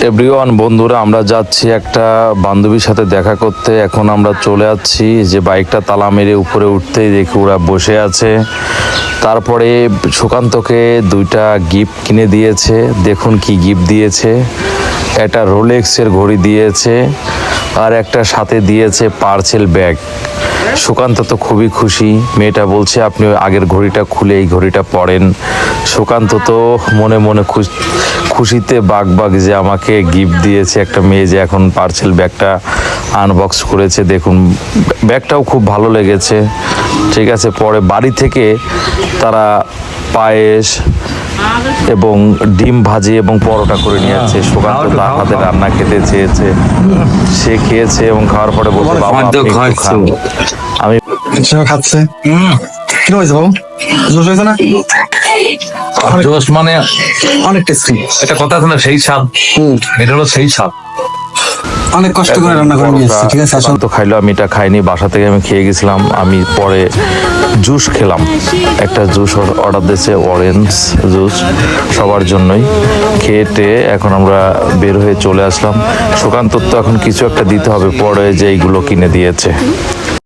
Everyone বন্ধুরা, আমরা যাচ্ছি একটা বান্ধবীর সাথে দেখা করতে। এখন আমরা চলে যাচ্ছি, যে বাইকটা তালা মেরে উপরে উঠতেই দেখি ওরা বসে আছে। তারপরে সুকান্তকে দুইটা গিফট কিনে দিয়েছে। দেখুন কি গিফট দিয়েছে, একটা রোলেক্সের ঘড়ি দিয়েছে আর একটা সাথে দিয়েছে পার্সেল ব্যাগ। সুকান্ত তো খুবই খুশি। মেয়েটা বলছে আপনি আগের ঘড়িটা খুলে এই ঘড়িটা পরেন। সুকান্ত তো মনে মনে খুশিতে বাগ যে আমাকে গিফট দিয়েছে একটা মেয়ে, যে এখন পার্সেল ব্যাগটা আনবক্স করেছে। দেখুন ব্যাগটাও খুব ভালো লেগেছে। ঠিক আছে, পরে বাড়ি থেকে তারা পায়েস এবং ডিম ভাজি এবং পরোটা করে নিয়ে যাচ্ছে। সুকান্ত তার হাতে রান্না খেতে চেয়েছে, সে খেয়েছে এবং খাওয়ার পরে বলছে বাবা আপনি একটু খান। আমি খাচ্ছে কি হয়েছে বাবু? জোশ হয়েছে না? জোশ মানে অনেক টেস্টি। একটা কথা আছে না, সেই স্বাদ। এটা হলো সেই স্বাদ। অনেক কষ্ট করে রান্না করে নিয়ে এসেছি। ঠিক আছে, আসলে সুকান্ত খাইলো, আমি এটা খাইনি, বাসা থেকে আমি খেয়ে গেছিলাম। আমি পরে জুস খেলাম, একটা জুস অর্ডার দিয়েছে, অরেঞ্জ জুস সবার জন্যই। খেয়ে এখন আমরা বের হয়ে চলে আসলাম। সুকান্তর তো এখন কিছু একটা দিতে হবে পরে, যে এইগুলো কিনে দিয়েছে।